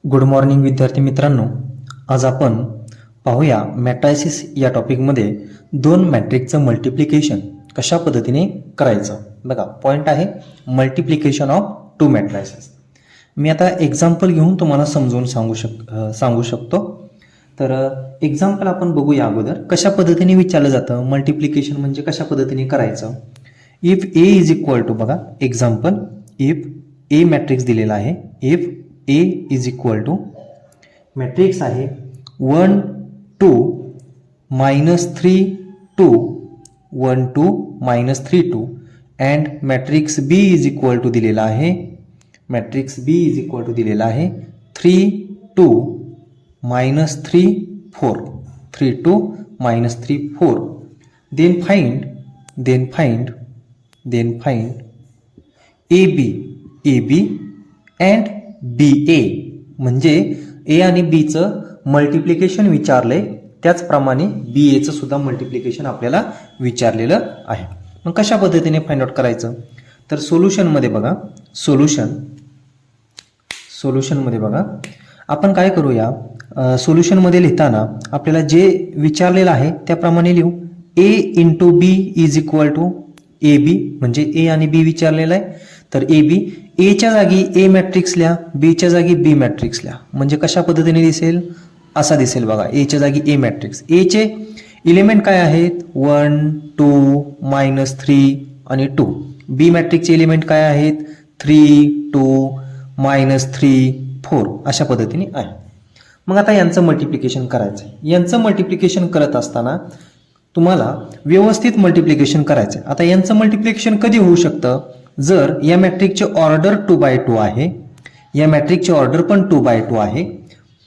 Good morning विद्यार्थी मित्रांनो, आज आपण पाहूया मॅट्रायसिस या टॉपिकमध्ये दोन मॅट्रिक्सचं मल्टिप्लिकेशन कशा पद्धतीने करायचं. बघा, पॉईंट आहे मल्टिप्लिकेशन ऑफ टू मॅट्रायसिस. मी आता एक्झाम्पल घेऊन तुम्हाला समजून सांगू शकतो. तर एक्झाम्पल आपण बघूया अगोदर कशा पद्धतीने विचारलं जातं मल्टिप्लिकेशन म्हणजे कशा पद्धतीने करायचं. If A is equal to, बघा एक्झाम्पल, इफ ए मॅट्रिक्स दिलेला आहे. If A is equal to matrix आहे 1 2 -3 2 1 2 -3 2 and matrix B is equal to दिलेला आहे. Matrix B is equal to दिलेला आहे 3 2 -3 4 3 2 -3 4. Then find AB and BA म्हणजे ए आणि बीचं मल्टिप्लिकेशन विचारलंय, त्याचप्रमाणे BAचं सुद्धा मल्टिप्लिकेशन आपल्याला विचारलेलं आहे. मग कशा पद्धतीने फाइंड आउट करायचं, तर सोल्युशनमध्ये बघा, सोल्युशनमध्ये बघा आपण काय करूया. सोल्युशनमध्ये लिहिताना आपल्याला जे विचारलेलं आहे त्याप्रमाणे लिहू. A into B is equal to AB म्हणजे ए आणि बी विचारलेलं आहे. तर AB एच्या जागी ए मॅट्रिक्स लिहा, बीच्या जागी बी मॅट्रिक्स लिहा. म्हणजे कशा पद्धतीने दिसेल, असा दिसेल बघा. एच्या जागी ए मॅट्रिक्स, एचे इलिमेंट काय आहेत 1 2 -3 आणि 2. बी मॅट्रिक्सचे इलिमेंट काय आहेत 3 2 -3 4. अशा पद्धतीने आहे. मग आता यांचं मल्टिप्लिकेशन करायचं आहे. यांचं मल्टिप्लिकेशन करत असताना तुम्हाला व्यवस्थित मल्टिप्लिकेशन करायचं आहे. आता यांचं मल्टिप्लिकेशन कधी होऊ शकतं, जर या मॅट्रिक्सचे ऑर्डर 2/2 आहे, या मॅट्रिक्सचे ऑर्डर पण 2/2 आहे,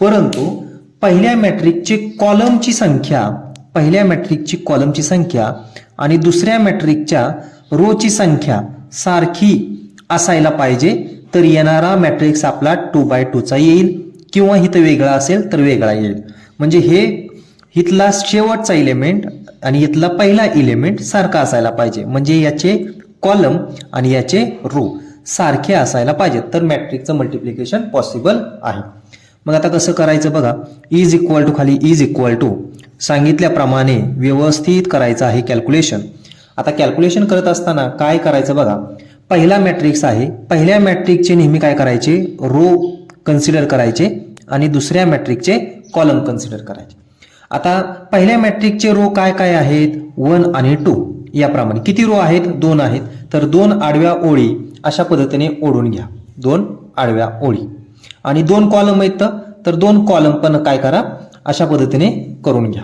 परंतु पहिल्या मॅट्रिक्सची कॉलमची संख्या आणि दुसऱ्या मॅट्रिक्सच्या रोची संख्या सारखी असायला पाहिजे, तर येणारा मॅट्रिक्स आपला 2/2चा येईल, किंवा इथं वेगळा असेल तर वेगळा येईल. म्हणजे हे इथला शेवटचा इलेमेंट आणि इथला पहिला इलेमेंट सारखा असायला पाहिजे. म्हणजे याचे कॉलम आणि याचे रो सारखे असायला पाहिजेत, तर मॅट्रिक्सचं मल्टिप्लिकेशन पॉसिबल आहे. मग आता कसं करायचं बघा. इज इक्वल टू, खाली इज इक्वल टू सांगितल्याप्रमाणे व्यवस्थित करायचं आहे कॅल्क्युलेशन. आता कॅल्क्युलेशन करत असताना काय करायचं बघा. पहिला मॅट्रिक्स आहे, पहिल्या मॅट्रिक्सचे नेहमी काय करायचे, रो कन्सिडर करायचे आणि दुसऱ्या मॅट्रिक्सचे कॉलम कन्सिडर करायचे. आता पहिल्या मॅट्रिक्सचे रो काय काय आहेत 1 आणि 2. याप्रमाणे किती रो आहेत 2 आहेत, तर 2 आडव्या ओळी अशा पद्धतीने ओढून घ्या, 2 आडव्या ओळी. आणि 2 कॉलम आहेत, तर 2 कॉलम पण काय करा अशा पद्धतीने करून घ्या,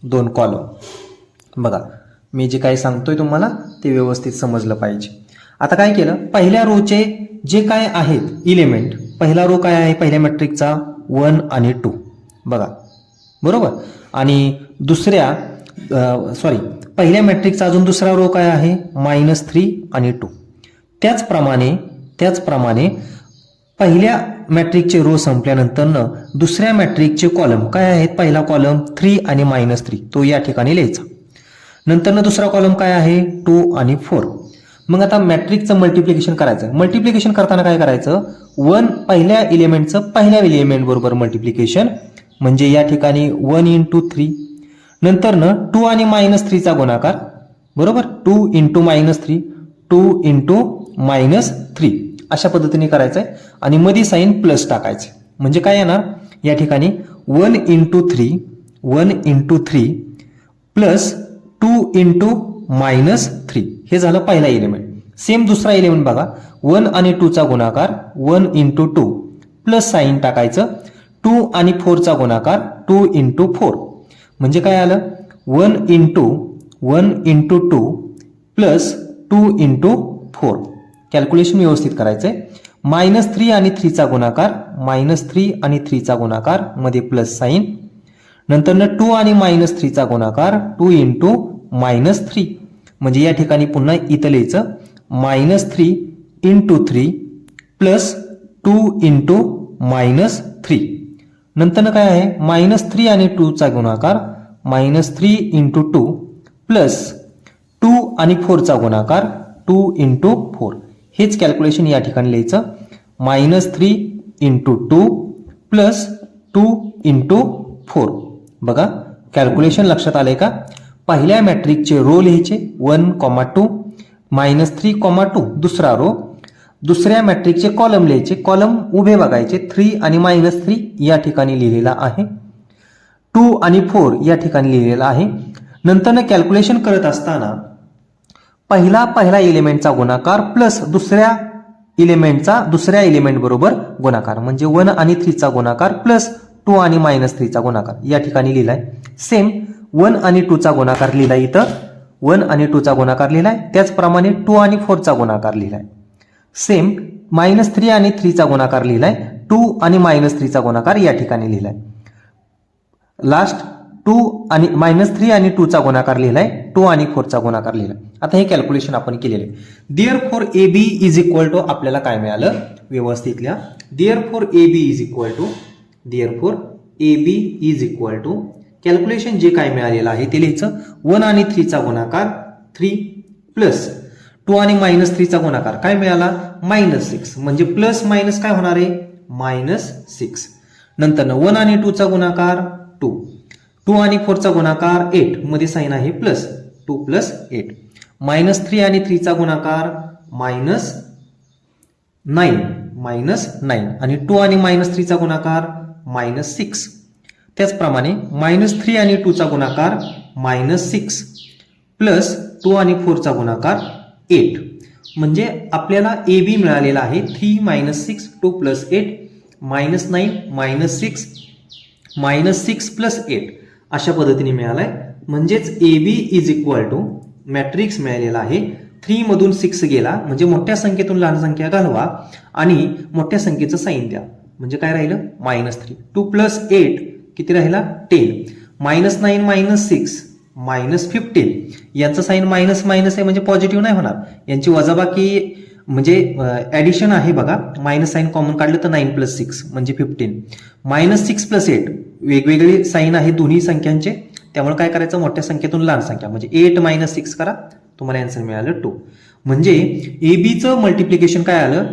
2 कॉलम. बघा, मी जे काही सांगतोय तुम्हाला ते व्यवस्थित समजलं पाहिजे. आता काय केलं, पहिल्या रोचे जे काय आहेत इलेमेंट, पहिला रो काय आहे पहिल्या मॅट्रिक्सचा 1 आणि 2, बघा बरोबर. आणि दुसऱ्या पहिल्या मॅट्रिक्सचा अजून दुसरा रो काय आहे -3 आणि 2. त्याचप्रमाणे पहिल्या मॅट्रिक्सचे रो संपल्यानंतर दुसऱ्या मॅट्रिक्सचे कॉलम काय आहेत, पहिला कॉलम 3 आणि -3 तो या ठिकाणी लिहायचा. नंतर दुसरा कॉलम काय आहे 2 आणि 4. मग आता मॅट्रिक्सचं मल्टिप्लिकेशन करायचं. मल्टिप्लिकेशन करताना काय करायचं, 1 पहिल्या इलेमेंटचं पहिल्या इलेमेंट बरोबर मल्टिप्लिकेशन, म्हणजे या ठिकाणी 1 × 3. नंतर 2 आणि -3चा गुणाकार, बरोबर, 2 × -3 2 × -3 अशा पद्धतीने करायचं आहे. आणि मध्ये साइन प्लस टाकायचे, म्हणजे काय येणार या ठिकाणी 1 × 3 प्लस 2 × -3. हे झालं पहिला एलिमेंट. सेम दुसरा एलिमेंट बघा, 1 आणि 2चा गुणाकार 1 × 2 प्लस साइन टाकायचं, 2 आणि 4चा गुणाकार 2 × 4. म्हणजे काय आलं 1 × 2 प्लस 2 × 4. कॅल्क्युलेशन व्यवस्थित करायचंय. -3 आणि 3चा गुणाकार, -3 आणि 3चा गुणाकार मध्ये प्लस साइन. नंतर 2 आणि -3चा गुणाकार 2 × -3. म्हणजे या ठिकाणी पुन्हा इथं लिहायचं -3 × 3 प्लस 2 × -3. नंतर काय आहे -3 आणि 2चा गुणाकार -3 × 2 प्लस 2 आणि 4चा गुणाकार 2 × 4. हेच कॅल्क्युलेशन या ठिकाणी लिहायचं. -3 × 2 प्लस 2 इंटू 4. बघा कॅल्क्युलेशन लक्षात आलंय का? पहिल्या मॅट्रिक्सचे रो लिहायचे 1, 2 -3, 2 दुसरा रो. दुसऱ्या मॅट्रिक्सचे कॉलम लिहायचे, कॉलम उभे बघायचे 3 आणि -3 या ठिकाणी लिहिलेला आहे. 2 आणि 4 या ठिकाणी लिहिलेला आहे. नंतर कॅल्क्युलेशन करत असताना पहिला एलिमेंटचा गुणाकार प्लस दुसऱ्या एलिमेंट बरोबर गुणाकार, म्हणजे 1 आणि 3 चा गुणाकार प्लस 2 आणि -3 चा गुणाकार या ठिकाणी लिहिलाय. सेम 1 आणि 2 चा गुणाकार लिहिलाय, इथं 1 आणि 2 चा गुणाकार लिहिलाय. त्याचप्रमाणे 2 आणि 4 चा गुणाकार लिहिलाय. सेम -3 आणि 3 चा गुणाकार लिहिलाय. 2 आणि -3 चा गुणाकार या ठिकाणी लिहिलाय. लास्ट 3 आणि 2 चा गुणाकार लिहिलाय. 2 आणि 4 चा गुणाकार लिहिलाय. आता हे कॅल्क्युलेशन आपण केलेले आहे. Therefore AB is equal to आपल्याला काय मिळालं व्यवस्थित लिहा. Therefore AB is equal to calculation जे काय मिळालेलं आहे ते लिहायचं. 1 आणि 3 चा गुणाकार 3 प्लस 2 आणि -3 चा गुणाकार काय मिळाला -6, म्हणजे प्लस मायनस काय होणार आहे -6. नंतर 1 आणि 2 चा गुणाकार 2 आणि 4 चा गुणाकार 8 मध्ये साइन आहे प्लस 2 प्लस 8. -3 आणि 3 चा गुणाकार -9 आणि 2 आणि -3 चा गुणाकार -6. त्याचप्रमाणे -3 आणि 2 चा गुणाकार -6 प्लस 2 आणि 4 चा गुणाकार 8, म्हणजे आपल्याला AB मिळालेला आहे 3 -6 2 प्लस 8 -9 -6 प्लस 8 अशा पद्धतीने मिळालाय. म्हणजेच AB is equal to matrix मिळालेला आहे. 3 मधून 6 गेला म्हणजे मोठ्या संख्येतून लहान संख्या घालवा आणि मोठ्या संख्येचं साइन द्या, म्हणजे काय राहिलं -3. 2 प्लस 8 किती राहिला 10. -9 -6 -15 यांचं साइन मायनस आहे म्हणजे पॉझिटिव्ह नाही होणार. यांची वजाबाकी म्हणजे ऍडिशन आहे बघा. मायनस साइन कॉमन काढलं तर 9 + 6 म्हणजे 15. -6 + 8 वेगवेगळे साइन आहे दोन्ही संख्यांचे, त्यामुळे काय करायचं मोठ्या संख्येतून लहान संख्या म्हणजे 8 - 6 करा, तुम्हाला आन्सर मिळालं 2. म्हणजे एबीचं मल्टिप्लिकेशन काय आलं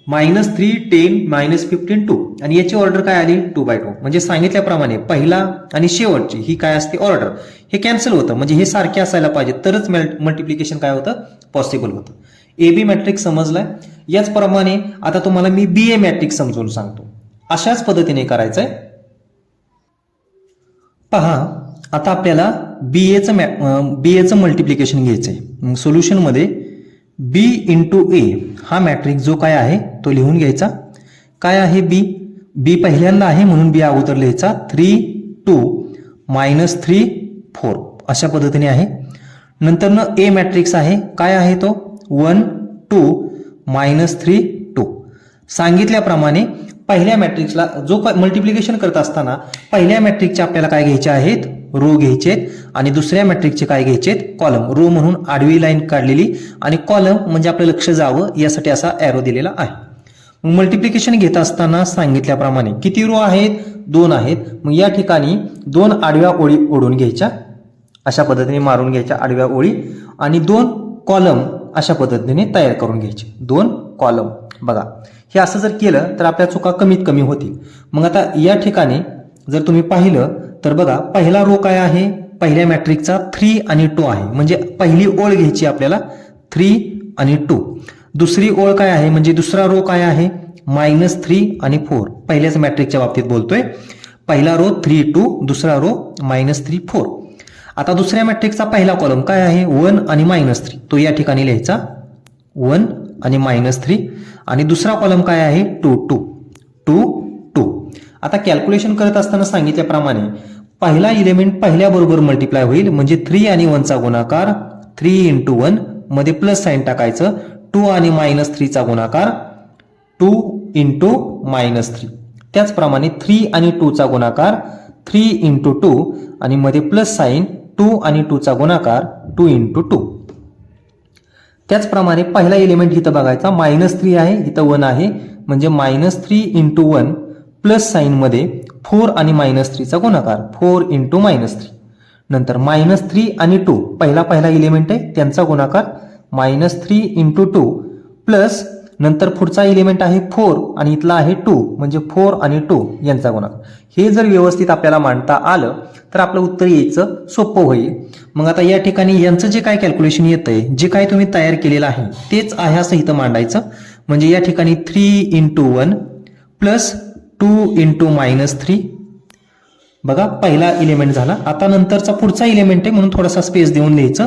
-3 10 -15 2 आणि याची ऑर्डर काय आली 2/2. म्हणजे सांगितल्याप्रमाणे पहिला आणि शेवटची ही काय असते ऑर्डर, हे कॅन्सल होतं, म्हणजे हे सारखे असायला पाहिजे तरच मल्टिप्लिकेशन काय होतं पॉसिबल होतं. AB मॅट्रिक्स समजलाय. याचप्रमाणे आता तुम्हाला मी BA मॅट्रिक्स समजून सांगतो. अशाच पद्धतीने करायचंय. पहा आता आपल्याला BAचं मल्टिप्लिकेशन घ्यायचंय. सोल्युशन मध्ये B × A हा मॅट्रिक्स जो काय आहे तो लिहून घ्यायचा. काय आहे B पहिल्यांदा आहे म्हणून B अगोदर लिहायचा. 3 2 -3 4 अशा पद्धतीने आहे. नंतर A मॅट्रिक्स आहे. काय आहे तो 1 2 -3 2. सांगितल्याप्रमाणे पहिल्या मॅट्रिक्सला जो मल्टिप्लिकेशन करत असताना पहिल्या मॅट्रिक्सचे आपल्याला काय घ्यायचे आहेत रो घ्यायचे आहेत आणि दुसऱ्या मॅट्रिक्सचे काय घ्यायचे आहेत कॉलम. रो म्हणून आडवी लाईन काढलेली आणि कॉलम म्हणजे आपलं लक्ष जावं यासाठी असा एरो दिलेला आहे. मग मल्टिप्लिकेशन घेत असताना सांगितल्याप्रमाणे किती रो आहेत 2 आहेत. मग या ठिकाणी 2 आडव्या ओळी ओढून घ्यायच्या, अशा पद्धतीने मारून घ्यायच्या आडव्या ओळी आणि 2 कॉलम अशा पद्धतीने तयार करून घ्यायचे. 2 कॉलम बघा हे असं जर केलं तर आपल्या चुका कमीत कमी होतील. मग आता या ठिकाणी जर तुम्ही पाहिलं तर बघा पहिला रो काय आहे पहिल्या मॅट्रिक्सचा 3 आणि 2 आहे, म्हणजे पहिली ओळ घ्यायची आपल्याला 3 आणि 2. दुसरी ओळ काय आहे म्हणजे दुसरा रो काय आहे -3 आणि 4. पहिल्याच मॅट्रिक्सच्या बाबतीत बोलतोय. पहिला रो 3 2 दुसरा रो -3 4. आता दुसऱ्या मॅट्रिक्सचा पहिला कॉलम काय आहे 1 आणि -3 तो या ठिकाणी लिहायचा 1 आणि -3 आणि दुसरा कॉलम काय आहे 2 2 2 2. आता कॅल्क्युलेशन करत असताना सांगितल्याप्रमाणे पहिला एलिमेंट पहिल्या बरोबर मल्टिप्लाय होईल, म्हणजे 3 आणि 1 चा गुणाकार 3 × 1 मध्ये प्लस साइन टाकायचं. 2 आणि -3 चा गुणाकार 2 × -3. त्याचप्रमाणे 3 आणि 2 चा गुणाकार 3 × 2 आणि मध्ये प्लस साइन 2 आणि 2 चा गुणाकार 2 × 2. त्याचप्रमाणे पहिला एलिमेंट इथं बघायचा -3 आहे इथं 1 आहे, म्हणजे -3 × 1 प्लस साइन मध्ये 4 आणि -3 चा गुणाकार 4 × -3. नंतर -3 आणि 2 पहिला एलिमेंट आहे त्यांचा गुणाकार -3 × 2 प्लस नंतर पुढचा एलिमेंट आहे 4 आणि इथला आहे 2 म्हणजे 4 आणि 2 यांचा गुणाकार. हे जर व्यवस्थित आपल्याला मांडता आलं तर आपलं उत्तर यायचं सोपं होईल. मग आता या ठिकाणी यांचं जे काय कॅल्क्युलेशन येतंय, जे काय तुम्ही तयार केलेलं आहे तेच आहे असं इथं मांडायचं. म्हणजे या ठिकाणी 3 × 1 प्लस 2 × -3 बघा पहिला एलिमेंट झाला. आता नंतरचा पुढचा एलिमेंट आहे म्हणून थोडासा स्पेस देऊन लिहायचं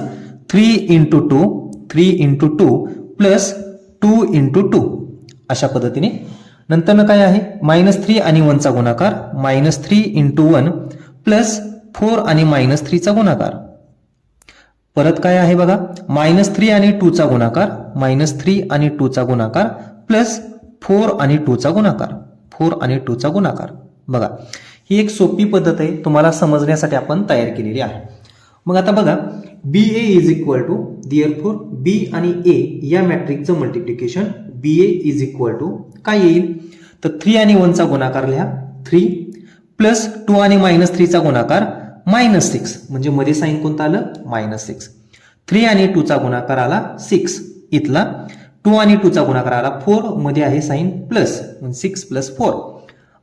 3 × 2 प्लस 2 × 2 अशा पद्धतीने. नंतर काय आहे -3 आणि 1 चा गुणाकार -3 × 1 प्लस 4 आणि -3 चा गुणाकार. परत काय आहे बघा -3 आणि 2 चा गुणाकार -3 आणि 2 चा गुणाकार प्लस 4 आणि 2 चा गुणाकार 4 आणि 2 चा गुणाकार. बघा ही एक सोपी पद्धत आहे, तुम्हाला समजण्यासाठी आपण तयार केलेली आहे. मग आता बघा BA is equal to therefore B आणि A या मॅट्रिक्सचं multiplication BA is equal to काय येईल तर 3 आणि 1 चा गुणाकार लिहा 3 प्लस 2 आणि -3 चा गुणाकार -6 म्हणजे मध्ये साइन कोणता आलं -6. 3 आणि 2 चा गुणाकार आला 6 इथला 2 आणि 2 चा गुणाकार आला 4 मध्ये आहे साइन प्लस 6 प्लस 4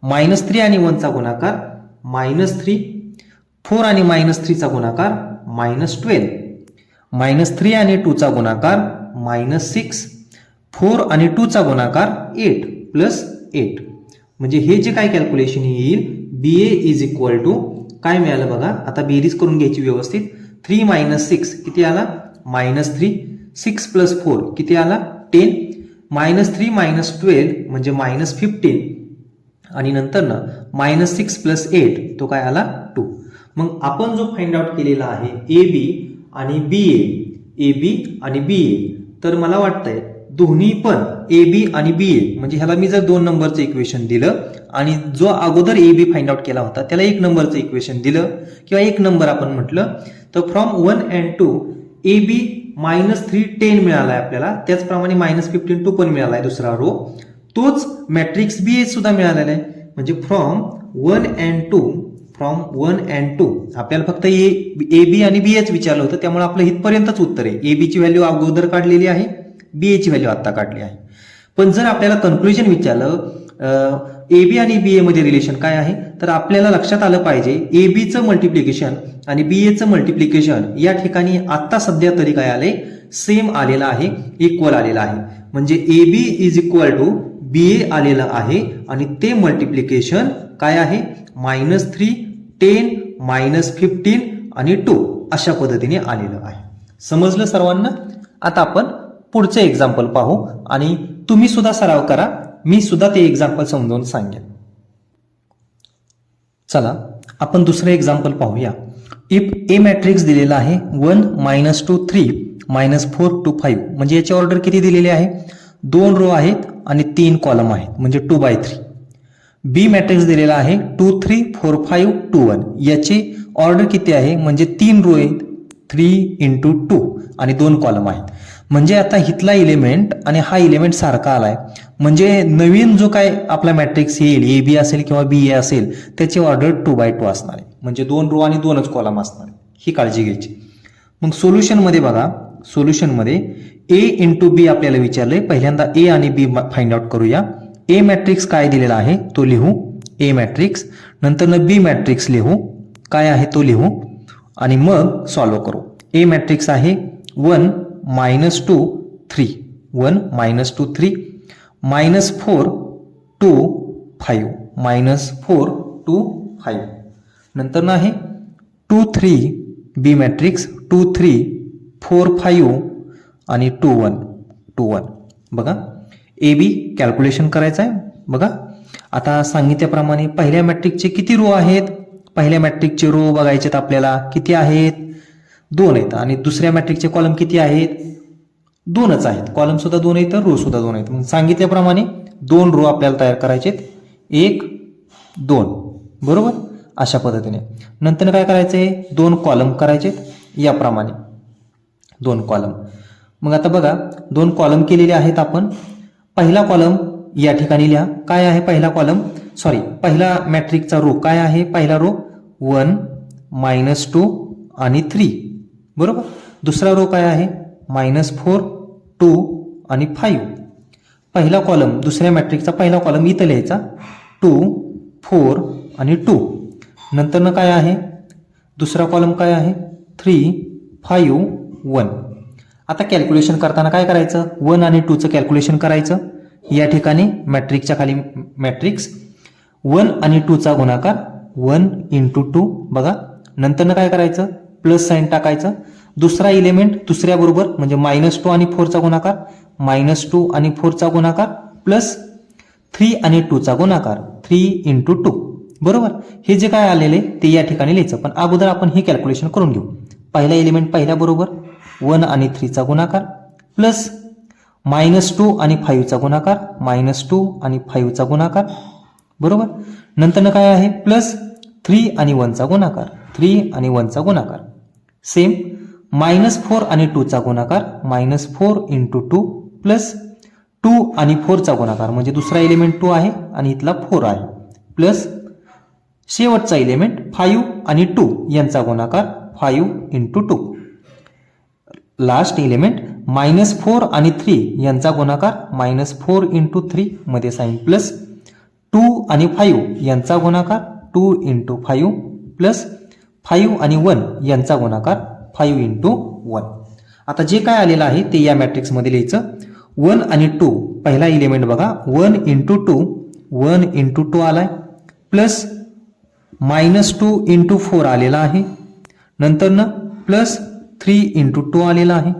-3 आणि 1 चा गुणाकार -3 4 आणि -3 चा गुणाकार -12 -3 आणि 2 चा गुणाकार -6 4 आणि 2 चा गुणाकार 8 प्लस 8 म्हणजे हे जे काय कॅल्क्युलेशन येईल BA इज इक्वल टू काय मिळालं बघा. आता बेरीज करून घ्यायची व्यवस्थित 3 - 6 किती आला -3 6 प्लस 4 किती आला 10 -3 - 12 म्हणजे -15 आणि नंतर ना -6 प्लस 8 तो काय आला 2. मग आपण जो फाइंड आउट केलेला आहे AB आणि BA तर मला वाटतंय दोन्ही पण AB आणि BA म्हणजे ह्याला मी जर 2 नंबरचं इक्वेशन दिलं आणि जो अगोदर AB फाइंड आउट केला होता त्याला 1 नंबरचं इक्वेशन दिलं किंवा 1 नंबर आपण म्हटलं तर फ्रॉम 1 and 2 AB -3 10 मिळालाय आपल्याला. त्याचप्रमाणे -15 2 पण मिळालाय दुसरा रो. तोच मॅट्रिक्स BA सुद्धा मिळालेला आहे. म्हणजे फ्रॉम 1 and 2 आपल्याला फक्त AB आणि BAच विचारलं होतं त्यामुळे आपलं इथपर्यंतच उत्तर आहे. AB ची व्हॅल्यू अगोदर काढलेली आहे, BA ची व्हॅल्यू आता काढली आहे. पण जर आपल्याला कन्क्लुजन विचारलं AB आणि BA मध्ये रिलेशन काय आहे तर आपल्याला लक्षात आलं पाहिजे AB चं मल्टिप्लिकेशन आणि BA चं मल्टिप्लिकेशन या ठिकाणी आता सध्या तरी काय आले सेम आलेला आहे, इक्वल आलेला आहे. म्हणजे AB is equal to BA आलेलं आहे आणि ते मल्टिप्लिकेशन काय आहे -3 10 -15 आणि 2 अशा पद्धतीने आलेलं आहे. समजलं सर्वांना. आता आपण पुढचे एक्झाम्पल पाहू आणि तुम्ही सुद्धा सराव करा, मी सुद्धा ते एक्झाम्पल समजावून सांगेन. चला आपण दुसरे एक्झाम्पल पाहूया. इफ A मॅट्रिक्स दिलेला आहे 1 -2 3 -4 2 5 म्हणजे याची ऑर्डर किती दिलेली आहे 2 रो आहेत आणि 3 कॉलम आहेत म्हणजे 2/3. B मॅट्रिक्स दिलेला आहे 2 3 4 5 2 1 याची ऑर्डर किती आहे म्हणजे 3 रो आहेत 3 × 2 आणि 2 कॉलम आहेत. म्हणजे आता इथला एलिमेंट आणि हा एलिमेंट सारखा आलाय म्हणजे नवीन जो काय आपला मॅट्रिक्स येईल AB असेल किंवा BA असेल त्याची ऑर्डर 2/2 असणार आहे. म्हणजे 2 रो आणि 2च कॉलम असणार आहे, ही काळजी घ्यायची. मग सोल्युशन मध्ये बघा, सोल्युशन मध्ये A × B आपल्याला विचारलंय. पहिल्यांदा A आणि B फाइंड आउट करूया. A मॅट्रिक्स काय दिलेला आहे तो लिहू A मॅट्रिक्स, नंतर B मॅट्रिक्स लिहू काय आहे तो लिहू आणि मग सॉल्व्ह करू. A मॅट्रिक्स आहे 1 -2 3 1 -2 3 -4 2 5 -4 2 5 नंतर आहे 2 3 B मॅट्रिक्स 2 3 4 5 आणि 2 1 बघा AB कॅल्क्युलेशन करायचं आहे. बघा आता सांगितल्याप्रमाणे पहिल्या मॅट्रिक्सचे किती रो आहेत, पहिल्या मॅट्रिक्सचे रो बघायचे आपल्याला किती आहेत 2 आहेत आणि दुसऱ्या मॅट्रिक्सचे कॉलम किती आहेत 2च आहेत. कॉलम सुद्धा 2 आहेत तर रो सुद्धा 2 आहेत. मग सांगितल्याप्रमाणे 2 रो आपल्याला तयार करायचे 1 2 बरोबर अशा पद्धतीने. नंतर काय करायचंय 2 कॉलम करायचे याप्रमाणे 2 कॉलम. मग आता बघा 2 कॉलम केलेले आहेत आपण. पहिला कॉलम या ठिकाणी लिहा काय आहे पहिला कॉलम पहिला मॅट्रिक्सचा रो काय आहे पहिला रो 1 -2 आणि 3 बरोबर. दुसरा रो काय आहे -4 2 आणि 5. पहिला कॉलम दुसऱ्या मॅट्रिक्सचा पहिला कॉलम इथं लिहायचा 2 4 आणि 2. नंतरनं काय आहे दुसरा कॉलम काय आहे 3 5 1. आता कॅल्क्युलेशन करताना काय करायचं 1 आणि 2चं कॅल्क्युलेशन करायचं. या ठिकाणी मॅट्रिक्सच्या खाली मॅट्रिक्स 1 आणि 2चा गुणाकार 1 × 2 बघा. नंतरनं काय करायचं प्लस साईन टाकायचं. दुसरा इलेमेंट दुसऱ्या बरोबर म्हणजे -2 आणि 4चा गुणाकार -2 आणि 4चा गुणाकार प्लस 3 आणि 2चा गुणाकार 3 × 2 बरोबर. हे जे काय आलेले ते या ठिकाणी लिहायचं. पण अगोदर आपण हे कॅल्क्युलेशन करून घेऊ. पहिला एलिमेंट पहिल्या बरोबर 1 आणि 3चा गुणाकार प्लस -2 आणि 5चा गुणाकार -2 आणि 5चा गुणाकार बरोबर. नंतर काय आहे प्लस 3 आणि 1चा गुणाकार 3 आणि 1चा गुणाकार सेम -4 आणि 2चा गुणाकार -4 × 2 प्लस 2 आणि 4चा गुणाकार म्हणजे दुसरा एलिमेंट 2 आहे आणि इथला 4 आहे प्लस शेवटचा एलिमेंट 5 आणि 2 यांचा गुणाकार 5 × 2. लास्ट एलिमेंट -4 आणि 3 यांचा गुणाकार -4 × 3 मध्ये साइन प्लस 2 आणि 5 यांचा गुणाकार 2 × 5 प्लस 5 आणि 1 यांचा गुणाकार 5 × 1. आता जे काय आलेलं आहे ते या मॅट्रिक्स मध्ये लिहायचं. 1 आणि 2 पहिला एलिमेंट बघा 1 × 2 1 × 2 आलाय प्लस -2 × 4 आलेला आहे. नंतरनं प्लस 3 × 2 आलेला आहे.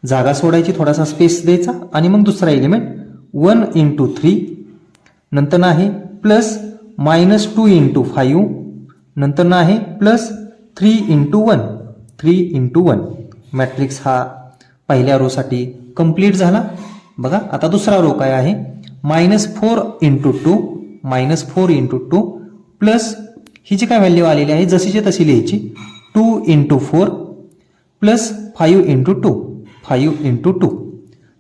जागा सोडायची थोडासा स्पेस द्यायचा आणि मग दुसरा एलिमेंट 1 × 3 नंतर आहे प्लस -2 × 5 नंतर आहे प्लस 3 × 1 3 × 1. मॅट्रिक्स हा पहिल्या रो साठी कंप्लीट झाला. बघा आता दुसरा रो काय आहे -4 × 2 -4 × 2 प्लस ही जी काय व्हॅल्यू आलेली आहे जशीची तशी लिहायची 2 × 4 प्लस 5 × 2 5 × 2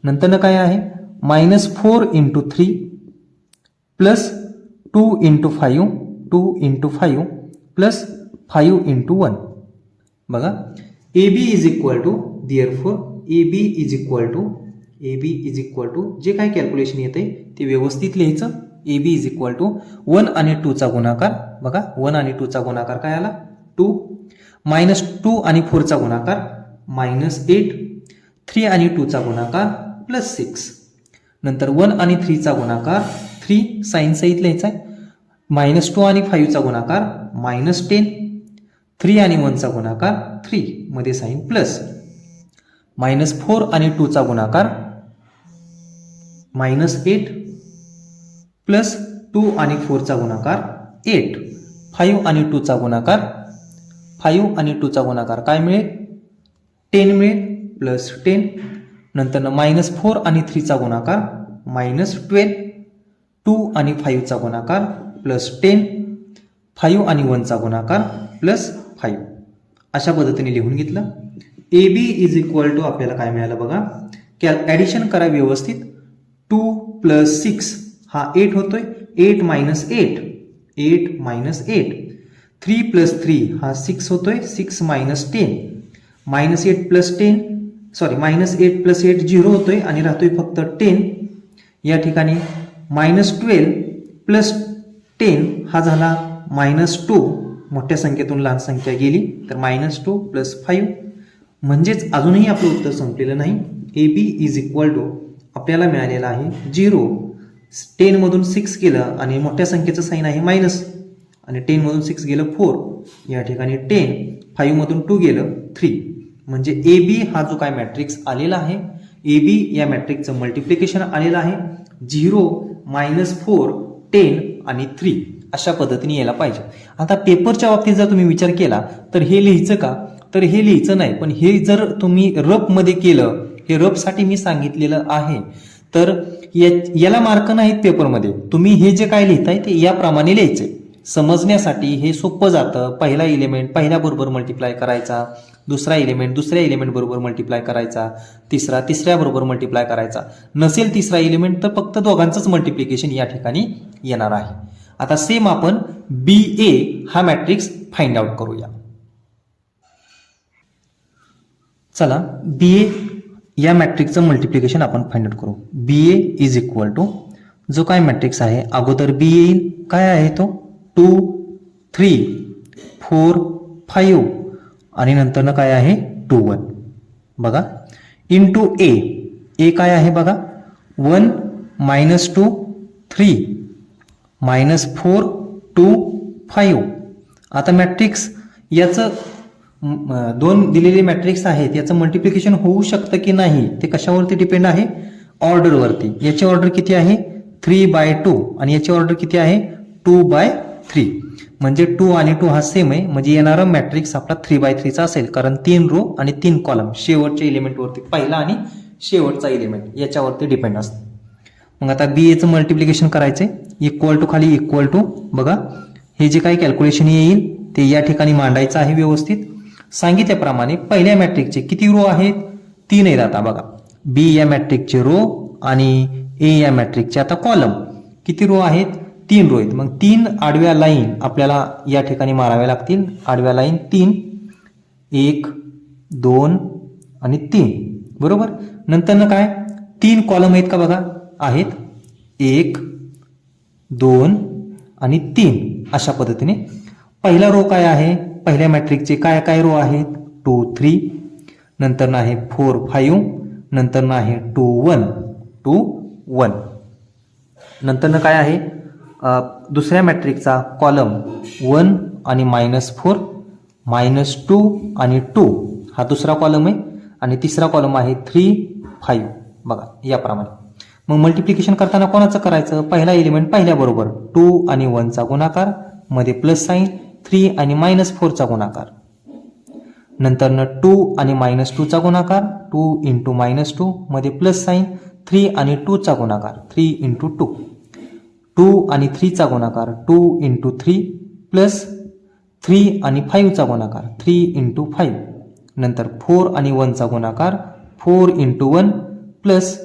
नंतर काय आहे -4 × 3 प्लस 2 × 5 2 × 5 प्लस 5 × 1. बघा AB is equal to therefore AB is equal to जे काय कॅल्क्युलेशन येते ते व्यवस्थित लिहायचं. AB इज इक्वल टू 1 आणि 2चा गुणाकार बघा 1 आणि 2चा गुणाकार काय आला 2 -2 आणि 4चा गुणाकार -8 3 आणि 2चा गुणाकार +6 नंतर 1 आणि 3चा गुणाकार 3 साइन सहित लिहायचा आहे. -2 आणि 5चा गुणाकार -10 3 आणि 1चा गुणाकार 3 मध्ये साइन प्लस -4 आणि 2चा गुणाकार -8 प्लस 2 आणि 4चा गुणाकार 8 5 आणि 2चा गुणाकार 5 आणि 2चा गुणाकार काय मिळेल 10 मिळेल प्लस 10 नंतर -4 आणि 3चा गुणाकार -12 2 आणि 5चा गुणाकार +10 5 आणि 1चा गुणाकार +5. अशा पद्धतीने लिहून घेतलं. AB इज इक्वल टू आपल्याला काय मिळालं बघा ऍडिशन करा व्यवस्थित 2 + 6 हा 8 होतोय 8 - 8 8 - 8 3 + 3 हा 6 होतोय 6 - 10 -8 + 10 सॉरी -8 + 8 0 होतोय आणि राहतोय फक्त 10. या ठिकाणी -12 + 10 हा झाला -2 मोठ्या संख्येतून लहान संख्या गेली तर -2 + 5 म्हणजेच अजूनही आपलं उत्तर संपलेलं नाही. AB इज इक्वल टू आपल्याला मिळालेला आहे 0 10 मधून 6 गेलं आणि मोठ्या संख्येचं साइन आहे मायनस आणि 10 मधून 6 गेलं 4 या ठिकाणी 10 5 मधून 2 गेलं 3 म्हणजे AB हा जो काय मॅट्रिक्स आलेला आहे AB या मॅट्रिक्सचं मल्टिप्लिकेशन आलेलं आहे 0 -4 10 आणि 3 अशा पद्धतीने यायला पाहिजे. आता पेपरच्या बाबतीत जर तुम्ही विचार केला तर हे लिहायचं का तर हे लिहायचं नाही पण हे जर तुम्ही रफ मध्ये केलं हे रफ साठी मी सांगितलेलं आहे तर याला मार्क नाहीत पेपरमध्ये. तुम्ही हे जे काय लिहिताय ते याप्रमाणे लिहायचे. समजण्यासाठी हे सोपं जातं. पहिला एलिमेंट पहिल्या बरोबर मल्टिप्लाय करायचा दुसरा एलिमेंट दुसऱ्या एलिमेंट बरोबर मल्टिप्लाय करायचा तिसऱ्या बरोबर मल्टिप्लाय करायचा नसेल तिसरा एलिमेंट तर फक्त दोघांचंच मल्टिप्लिकेशन या ठिकाणी येणार आहे. आता सेम आपण BA हा मॅट्रिक्स फाइंड आउट करूया. चला BA या मॅट्रिक्सचं मल्टिप्लिकेशन आपण फाइंड आउट करू. बी ए इज इक्वल टू जो काय मॅट्रिक्स आहे अगोदर बी येईल, काय आहे तो 2 3 4 5 आणि नंतर काय आहे 2 1 बघा इंटू ए. ए काय आहे बघा 1 -2 3 -4 2 5. आता मॅट्रिक्स याचं दोन दिलेले मॅट्रिक्स आहेत याचं मल्टिप्लिकेशन होऊ शकतं की नाही ते कशावरती डिपेंड आहे, ऑर्डरवरती. याची ऑर्डर किती आहे 3/2 आणि याची ऑर्डर किती आहे 2/3. म्हणजे 2 आणि 2 हा सेम आहे, म्हणजे येणारा मॅट्रिक्स आपला 3/3 चा असेल, कारण 3 रो आणि 3 कॉलम शेवटच्या एलिमेंटवरती, पहिला आणि शेवटचा एलिमेंट याच्यावरती डिपेंड असतं. मग आता बी एचं मल्टिप्लिकेशन करायचंय, इक्वल टू खाली इक्वल टू बघा हे जे काही कॅल्क्युलेशन येईल ते या ठिकाणी मांडायचं आहे व्यवस्थित. सांगितल्याप्रमाणे पहिल्या मॅट्रिक्सचे किती रो आहेत 3 आहेत. आता बघा बी या मॅट्रिक्सचे रो आणि ए या मॅट्रिक्सचे आता कॉलम किती रो आहेत 3 रो आहेत. मग 3 आडव्या लाईन आपल्याला या ठिकाणी माराव्या लागतील. आडव्या लाईन 3 1 2 आणि 3 बरोबर. नंतर काय 3 कॉलम आहेत का बघा आहेत 1 2 आणि 3 अशा पद्धतीने. पहिला रो काय आहे पहिल्या मॅट्रिक्सचे काय काय रो आहेत 2 3 नंतर आहे 4 5 नंतर आहे 2 1 2 1. नंतर काय आहे दुसऱ्या मॅट्रिक्सचा कॉलम 1 आणि -4 -2 आणि 2 हा दुसरा कॉलम आहे आणि तिसरा कॉलम आहे 3 5 बघा याप्रमाणे. मग मल्टिप्लिकेशन करताना कोणाचं करायचं, पहिला एलिमेंट पहिल्या बरोबर 2 आणि 1 चा गुणाकार मध्ये प्लस साइन 3 आणि -4 चा गुणाकार, नंतर 2 आणि -2 चा गुणाकार 2 इंटू -2 मध्ये प्लस साइन 3 आणि 2 चा गुणाकार 3 इंटू 2, 2 आणि 3 चा गुणाकार 2 इंटू 3 प्लस 3 आणि 5 चा गुणाकार 3 इंटू 5, नंतर 4 आणि 1 चा गुणाकार 4 इंटू 1 प्लस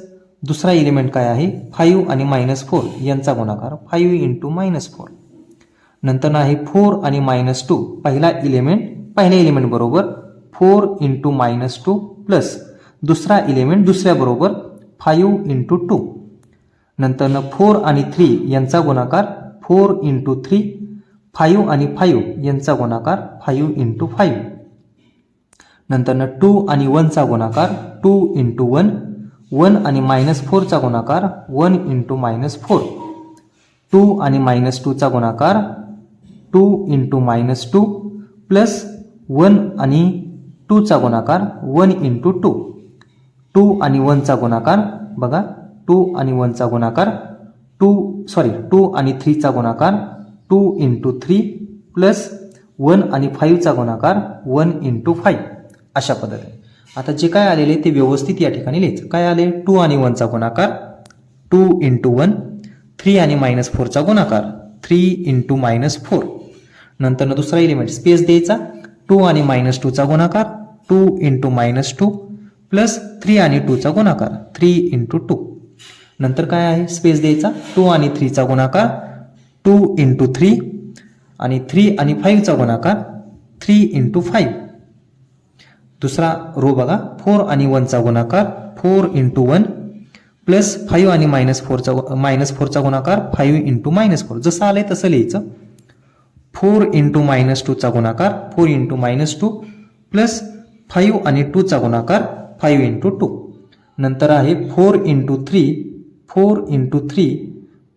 दुसरा एलिमेंट काय आहे 5 आणि -4 यांचा गुणाकार 5 इंटू -4, नंतर आहे 4 आणि -2 पहिल्या एलिमेंट बरोबर 4 इंटू -2 प्लस दुसरा एलिमेंट दुसऱ्या बरोबर 5 इंटू 2, नंतर 4 आणि 3 यांचा गुणाकार 4 इंटू 3 5 आणि 5 यांचा गुणाकार 5 इंटू 5, नंतर 2 आणि 1 चा गुणाकार 2 इंटू 1, 1 आणि -4 चा गुणाकार 1 इंटू -4, 2 आणि -2 चा गुणाकार 2 इंटू -2 प्लस 1 आणि 2 चा गुणाकार 1 इंटू 2, 2 आणि 1 चा गुणाकार बघा 2 आणि 1 चा गुणाकार 2 आणि 3 चा गुणाकार 2 इंटू 3 प्लस 1 आणि 5 चा गुणाकार 1 इंटू 5 अशा पद्धतीने. आता जे काय आलेले ते व्यवस्थित या ठिकाणी लिहायचं. काय आले 2 आणि 1 चा गुणाकार 2 इंटू 1, 3 आणि -4 चा गुणाकार 3 इंटू -4, नंतर दुसरा एलिमेंट स्पेस द्यायचा 2 आणि -2 चा गुणाकार 2 इंटू -2 प्लस 3 आणि 2 चा गुणाकार 3 इंटू 2, नंतर काय आहे स्पेस द्यायचा 2 आणि 3 चा गुणाकार 2 इंटू 3 आणि 3 आणि 5 चा गुणाकार 3 इंटू 5, दुसरा रो बघा 4 आणि 1 चा गुणाकार 4 इंटू 1 प्लस 5 आणि -4 चा गुणाकार 5 इंटू -4 जसं आलंय तसं लिहायचं. 4 इंटू -2 चा गुणाकार 4 इंटू -2 प्लस 5 आणि 2 चा गुणाकार 5 इंटू 2, नंतर आहे 4 इंटू 3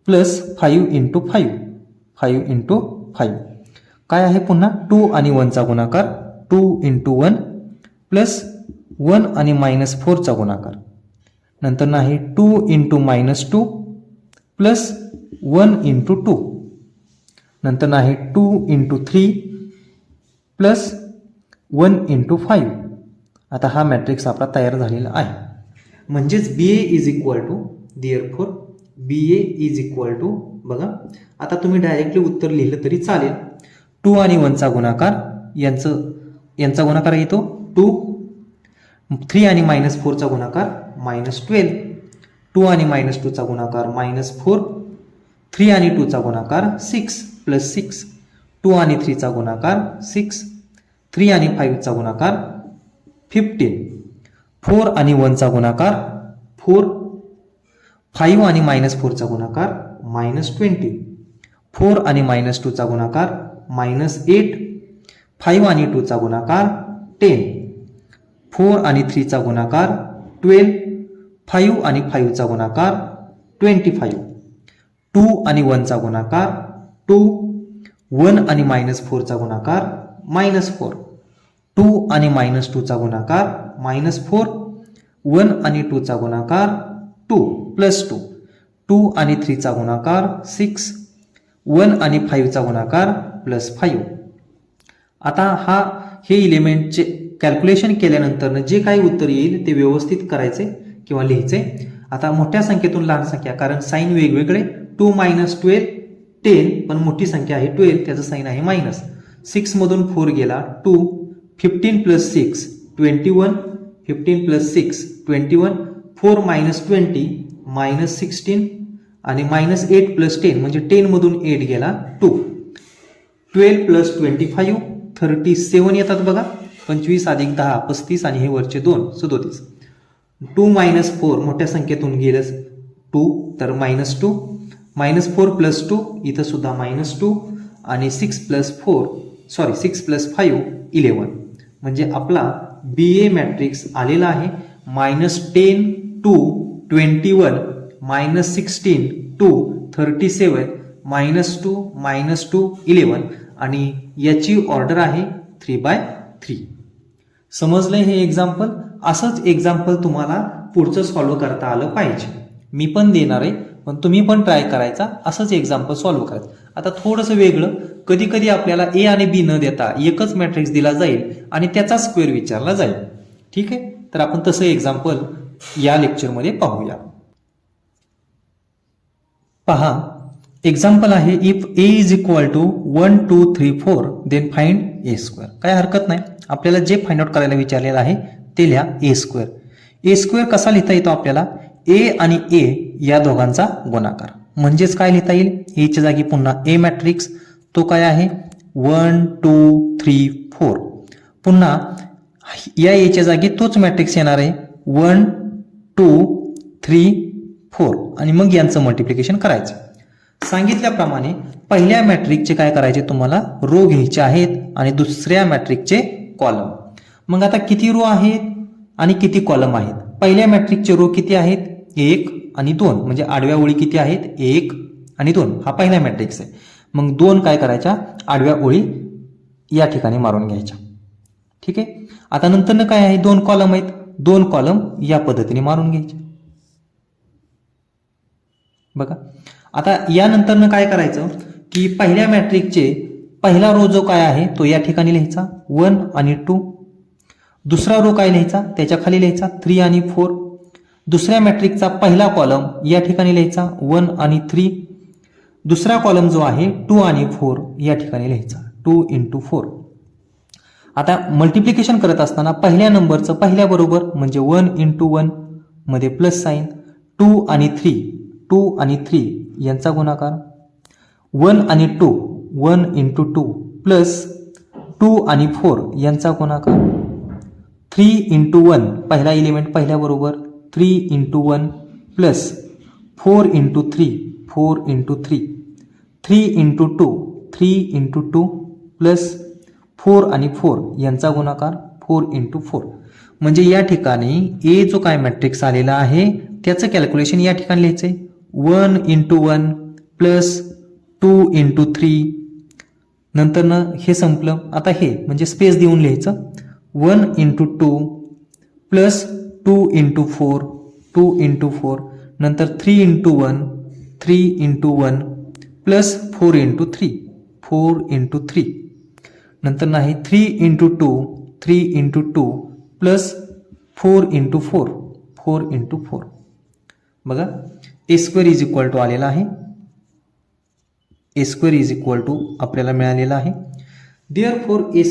प्लस 5 इंटू 5 इंटू 5, काय आहे पुन्हा 2 आणि 1 चा गुणाकार 2 इंटू 1 प्लस 1 आणि -4 चा गुणाकार, नंतर आहे 2 इंटू -2 प्लस 1 इंटू 2, नंतर आहे 2 इंटू 3 प्लस 1 इंटू 5. आता हा मॅट्रिक्स आपला तयार झालेला आहे. म्हणजेच BA is equal to therefore BA is equal to बघा आता तुम्ही डायरेक्टली उत्तर लिहिलं तरी चालेल. 2 आणि 1 चा गुणाकार यांचा गुणाकार येतो 2, 3 आणि -4 चा गुणाकार -12, 2 आणि -2 चा गुणाकार -4, 3 आणि 2 चा गुणाकार 6 प्लस 6, 2 आणि 3 चा गुणाकार 6, 3 आणि 5 चा गुणाकार 15, 4 आणि 1चा गुणाकार 4, 5 आणि -4चा गुणाकार -20, 4 आणि -2चा गुणाकार -8, 5 आणि 2चा गुणाकार 10, 4 आणि 3चा गुणाकार 12, 5 आणि 5चा गुणाकार 25, 2 आणि 1चा गुणाकार 2, 1 आणि -4चा गुणाकार -4, 2 आणि -2चा गुणाकार -4, 1 आणि 2चा गुणाकार 2 प्लस 2, 2 आणि 3चा गुणाकार 6, 1 आणि 5चा गुणाकार +5. आता हे एलिमेंटचे कॅल्क्युलेशन केल्यानंतर जे काही उत्तर येईल ते व्यवस्थित करायचे किंवा लिहायचे. आता मोठ्या संख्येतून लहान संख्या, कारण साईन वेगवेगळे, 2 - 12 10, पण मोठी संख्या आहे 12, त्याचं साईन आहे मायनस. 6 मधून 4 गेला 2, 15 + 6 21, 15 + 6 21, 4 - 20 -16 आणि -8 + 10 म्हणजे 10 मधून 8 गेला 2, 12 + 25 37 येतात बघा. 25 + 10 35 आणि हे वरचे 2 37. 2 - 4 मोठ्या संख्येतून गेलं 2 तर -2, -4 + 2 इथं सुद्धा -2 आणि 6 + 5 11. म्हणजे आपला BA मॅट्रिक्स आलेला आहे -10 to 21, -16 to 37, -2, -2, 11 आणि याची ऑर्डर आहे 3/3. समजलंय हे एक्झाम्पल? असंच एक्झाम्पल तुम्हाला पुढचं सॉल्व्ह करता आलं पाहिजे. मी पण देणार आहे, पण तुम्ही पण ट्राय करायचा, असंच एक्झाम्पल सॉल्व्ह करायचं. आता थोडंसं वेगळं, कधी कधी आपल्याला A आणि B न देता एकच मॅट्रिक्स दिला जाईल आणि त्याचा स्क्वेअर विचारला जाईल. ठीक आहे, तर आपण तसं एक्झाम्पल या लेक्चरमध्ये पाहूया. पहा, एक्झाम्पल आहे if A = 1 2 3 4 then find A². काय हरकत नाही, आपल्याला जे फाइंड आउट करायला विचारलेलं आहे ते लिहा A². A² कसा लिहिता येतो आपल्याला? A आणि A या दोघांचा गुणाकार. म्हणजेच काय लिहिता येईल? A च्या जागी पुन्हा A मॅट्रिक्स, तो काय आहे 1 2 3 4. पुन्हा या A च्या जागी तोच मॅट्रिक्स येणार आहे 1 2 3 4 आणि मग यांचं मल्टिप्लिकेशन करायचं. सांगितल्याप्रमाणे पहिल्या मॅट्रिक्सचे काय करायचे, तुम्हाला रो घ्यायचे आहेत आणि दुसऱ्या मॅट्रिक्सचे कॉलम. मग आता किती रो आहेत आणि किती कॉलम आहेत? पहिल्या मॅट्रिक्सचे रो किती आहेत? 1 आणि 2, म्हणजे आडव्या ओळी किती आहेत? 1 आणि 2. हा पहिला मॅट्रिक्स आहे. मग 2 काय करायच्या, आडव्या ओळी या ठिकाणी मारून घ्यायच्या. ठीक आहे, आता नंतर काय आहे, 2 कॉलम आहेत, 2 कॉलम या पद्धतीने मारून घ्यायचे. बघा, आता यानंतर काय करायचं की पहिल्या मॅट्रिक्सचे पहिला रो जो काय आहे तो या ठिकाणी लिहायचा 1 आणि 2. दुसरा रो काय लिहायचा, त्याच्या खाली लिहायचा 3 आणि 4. दुसऱ्या मॅट्रिक्सचा पहिला कॉलम या ठिकाणी लिहायचा 1 आणि 3. दुसरा कॉलम जो आहे 2 आणि 4 या ठिकाणी लिहायचा 2 × 4. आता मल्टिप्लिकेशन करत असताना पहिल्या नंबरचं पहिल्या बरोबर म्हणजे 1 × 1 मध्ये प्लस साइन, 2 आणि 3 यांचा गुणाकार, 1 आणि 2 1 × 2 प्लस 2 आणि 4 यांचा गुणाकार, 3 × 1 पहिला एलिमेंट पहिल्या बरोबर 3 × 1 प्लस 4 × 3 4 × 3, 3 × 2 3 × 2 प्लस 4 आणि 4 यांचा गुणाकार 4 × 4. म्हणजे या ठिकाणी A जो काय मॅट्रिक्स आलेला आहे त्याचं कॅल्क्युलेशन या ठिकाणी लिहायचंय 1 × 1 प्लस 2 × 3. नंतर हे संपलं. आता हे म्हणजे स्पेस देऊन लिहायचं 1 × 2 प्लस 2 × 4 2 × 4, नंतर 3 × 1 3 × 1 प्लस 4 × 3 4 × 3. नंतर 3 × 2 3 × 2 प्लस 4 × 4 4 × 4. बघा, A² = आलेला आहे. A² आपल्याला मिळालेला आहे. देअरफॉर A²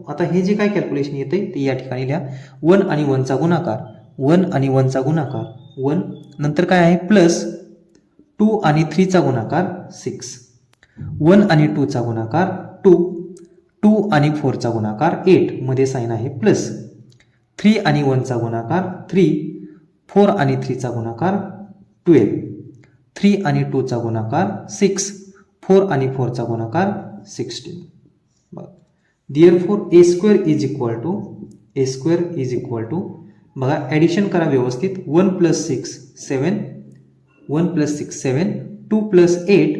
आता हे जे काय कॅल्क्युलेशन येते ते या ठिकाणी लिहा. 1 आणि 1चा गुणाकार 1 आणि 1चा गुणाकार 1, नंतर काय आहे प्लस 2 आणि 3चा गुणाकार 6, 1 आणि 2चा गुणाकार 2, 2 आणि 4चा गुणाकार 8 मध्ये साइन आहे प्लस, 3 आणि 1चा गुणाकार 3, 4 आणि 3चा गुणाकार 12, 3 आणि 2चा गुणाकार 6, 4 आणि 4चा गुणाकार 16. Therefore a square is equal to बघा ॲडिशन करा व्यवस्थित, 1 + 6 7, 1 + 6 7, 2 + 8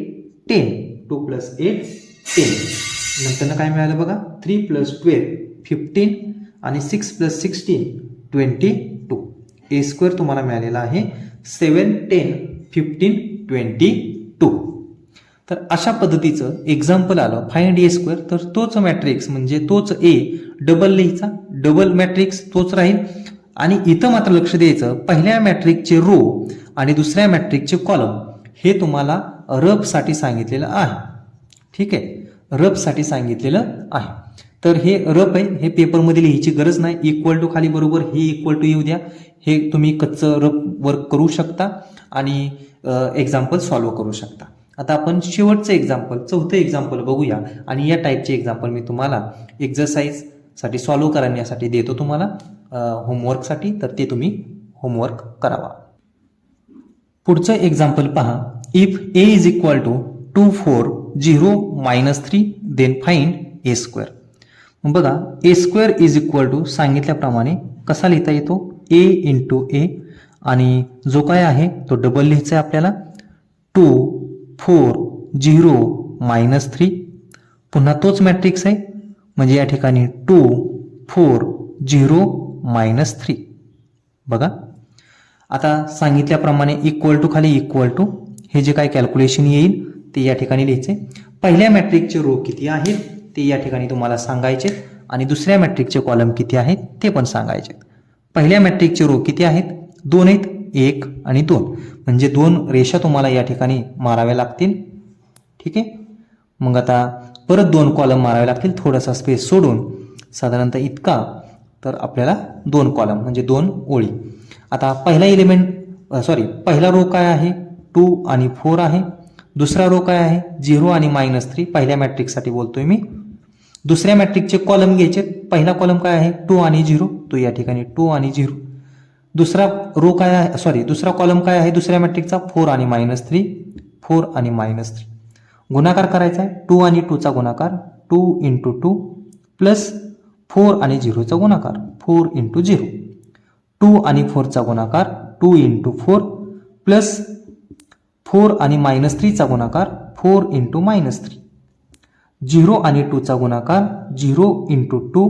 10, 2 + 8 10. नंतर काय मिळालं बघा, 3 + 12 15 आणि 6 + 16 22. ए स्क्वेअर तुम्हाला मिळालेला आहे 7 10 15 22. तर अशा पद्धतीचं एक्झाम्पल आलं फाइंड ए स्क्वेअर, तर तोच मॅट्रिक्स म्हणजे तोच ए डबल लिहायचा, डबल मॅट्रिक्स तोच राहील. आणि इथं मात्र लक्ष द्यायचं, पहिल्या मॅट्रिक्सचे रो आणि दुसऱ्या मॅट्रिक्सचे कॉलम हे तुम्हाला रबसाठी सांगितलेलं आहे. ठीक आहे, रबसाठी सांगितलेलं आहे. तर हे रब आहे, हे पेपरमध्ये लिहायची गरज नाही. इक्वल टू खाली बरोबर हे इक्वल टू येऊ द्या, हे तुम्ही कच्चं रब वर्क करू शकता आणि एक्झाम्पल सॉल्व्ह करू शकता. आता आपण शेवटचं एक्झाम्पल, चौथं एक्झाम्पल बघूया. आणि या टाईपचे एक्झाम्पल मी तुम्हाला एक्झरसाइजसाठी सॉल्व्ह करण्यासाठी देतो तुम्हाला होमवर्कसाठी, तर ते तुम्ही होमवर्क करावा. पुढचं एक्झाम्पल पहा. If A is equal to 2 4 0 -3 then find a square. बघा a square is equal to सांगितल्याप्रमाणे कसा लिहिता येतो, ए इंटू ए आणि जो काय आहे तो डबल लिहायचा आहे आपल्याला, 2 4 0 -3. पुन्हा तोच मॅट्रिक्स आहे म्हणजे या ठिकाणी 2 4 0 -3. बघा आता सांगितल्याप्रमाणे इक्वल टू खाली इक्वल टू हे जे काय कॅल्क्युलेशन येईल ते या ठिकाणी लिहायचे. पहिल्या मॅट्रिक्सचे रो किती आहेत ते या ठिकाणी तुम्हाला सांगायचे आणि दुसऱ्या मॅट्रिक्सचे कॉलम किती आहेत ते पण सांगायचे. पहिल्या मॅट्रिक्सचे रो किती आहेत, 2 आहेत, 1 आणि 2 म्हणजे 2 रेषा तुम्हाला या ठिकाणी माराव्या लागतील. ठीक आहे, मग आता परत 2 कॉलम मारावे लागतील, थोडासा स्पेस सोडून साधारणतः इतका, तर आपल्याला 2 कॉलम म्हणजे 2 ओळी. आता पहिला पहिला रो काय आहे, 2 आणि 4 आहे. दुसरा रो काय आहे, 0 आणि -3. पहिल्या मॅट्रिक्ससाठी बोलतोय मी. दुसऱ्या मॅट्रिक्सचे कॉलम घ्यायचे. पहिला कॉलम काय आहे, 2 आणि 0, तो या ठिकाणी 2 आणि 0. दुसरा रो काय आहे, दुसरा कॉलम काय आहे दुसऱ्या मॅट्रिक्सचा, 4 आणि -3, 4 आणि -3. गुणाकार करायचा आहे, 2 आणि 2चा गुणाकार 2 × 2 प्लस 4 आणि 0चा गुणाकार 4 × 0. 2 आणि 4चा गुणाकार 2 × 4 प्लस 4 आणि -3चा गुणाकार 4 × -3. 0 आणि 2चा गुणाकार 0 × 2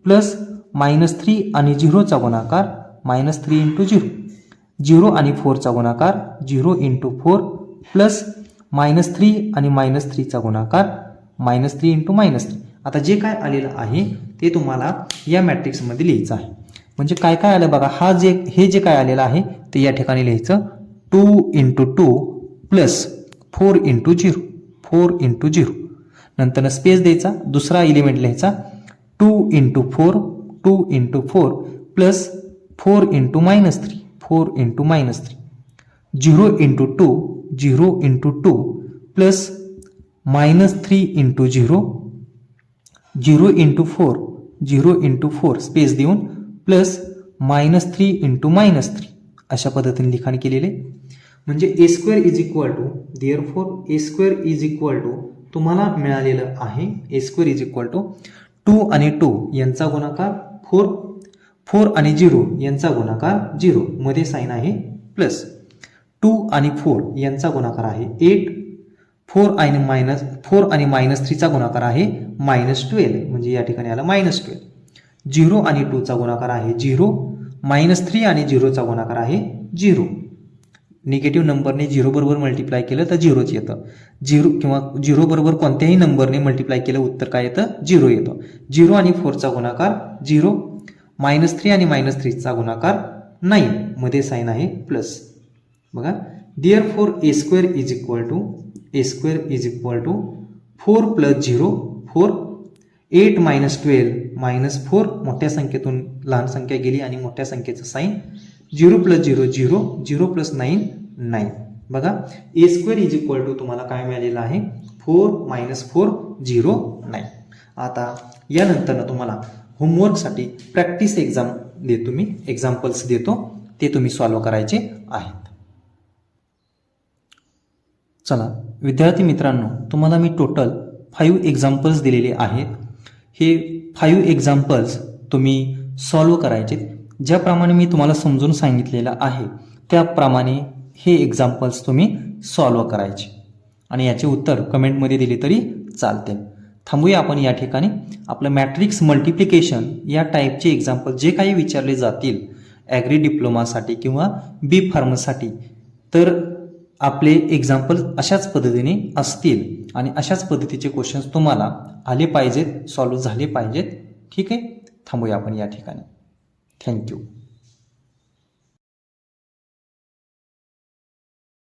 प्लस -3 आणि 0चा गुणाकार -3 × 0. 0 आणि 4चा गुणाकार 0 × 4 प्लस -3 आणि -3चा गुणाकार -3 × -3. आता जे काय आलेलं आहे ते तुम्हाला या मॅट्रिक्समध्ये लिहायचं आहे. म्हणजे काय काय आलं बघा, हे जे काय आलेलं आहे ते या ठिकाणी लिहायचं, 2 × 2 प्लस 4 × 0, 4 × 0. नंतर स्पेस द्यायचा, दुसरा एलिमेंट लिहायचा, 2 × 4, 2 × 4 प्लस 4 × -3, 4 × -3. 0 × 2, 0 × 2 प्लस -3 × 0, 0 × 4, 0 × 4 स्पेस देऊन प्लस -3 × -3. अशा पद्धतीने लिखाण केलेले. म्हणजे A square is equal to, therefore A square is equal to तुम्हाला मिळालेलं आहे, A square is equal to 2 आणि 2 यांचा गुणाकार 4, 4 आणि 0 यांचा गुणाकार 0 मध्ये साइन आहे प्लस, 2 आणि 4 यांचा गुणाकार आहे 8, 4 आणि -3चा गुणाकार आहे -12 म्हणजे या ठिकाणी आलं -12. 0 आणि 2चा गुणाकार आहे 0, -3 आणि 0चा गुणाकार आहे 0. निगेटिव्ह नंबरने 0 बरोबर मल्टिप्लाय केलं तर 0च येतं. 0 किंवा 0 बरोबर कोणत्याही नंबरने मल्टिप्लाय केलं उत्तर काय येतं, 0 येतं. 0 आणि 4चा गुणाकार 0, -3 आणि -3चा गुणाकार 9 मध्ये साइन आहे प्लस. बघा, therefore A square is equal to 4 + 0 4, 8 - 12 -4, मोठ्या संख्येतून लहान संख्या गेली आणि मोठ्या संख्येचं साइन, 0 + 0 0, 0 + 9 9. बघा a square is equal to तुम्हाला काय मिळालेलं आहे, 4 - 4 0 9. आता यानंतर तुम्हाला होमवर्कसाठी प्रॅक्टिस एक्झाम देतो मी, एक्झाम्पल्स देतो, ते तुम्ही सॉल्व्ह करायचे आहेत. चला विद्यार्थी मित्रांनो, तुम्हाला मी टोटल 5 एक्झाम्पल्स दिलेले आहेत. हे 5 एक्झाम्पल्स तुम्ही सॉल्व्ह करायचे. ज्याप्रमाणे मी तुम्हाला समजून सांगितलेलं आहे त्याप्रमाणे हे एक्झाम्पल्स तुम्ही सॉल्व्ह करायचे आणि याचे उत्तर कमेंटमध्ये दिले तरी चालते. थांबूया आपण या ठिकाणी. आपलं मॅट्रिक्स मल्टिप्लिकेशन या टाईपचे एक्झाम्पल जे काही विचारले जातील ॲग्री डिप्लोमासाठी किंवा बी फार्मसाठी, तर आपले एक्झाम्पल अशाच पद्धतीने असतील आणि अशाच पद्धतीचे क्वेश्चन्स तुम्हाला आले पाहिजेत, सॉल्व्ह झाले पाहिजेत. ठीक आहे, थांबूया आपण या ठिकाणी. थँक्यू.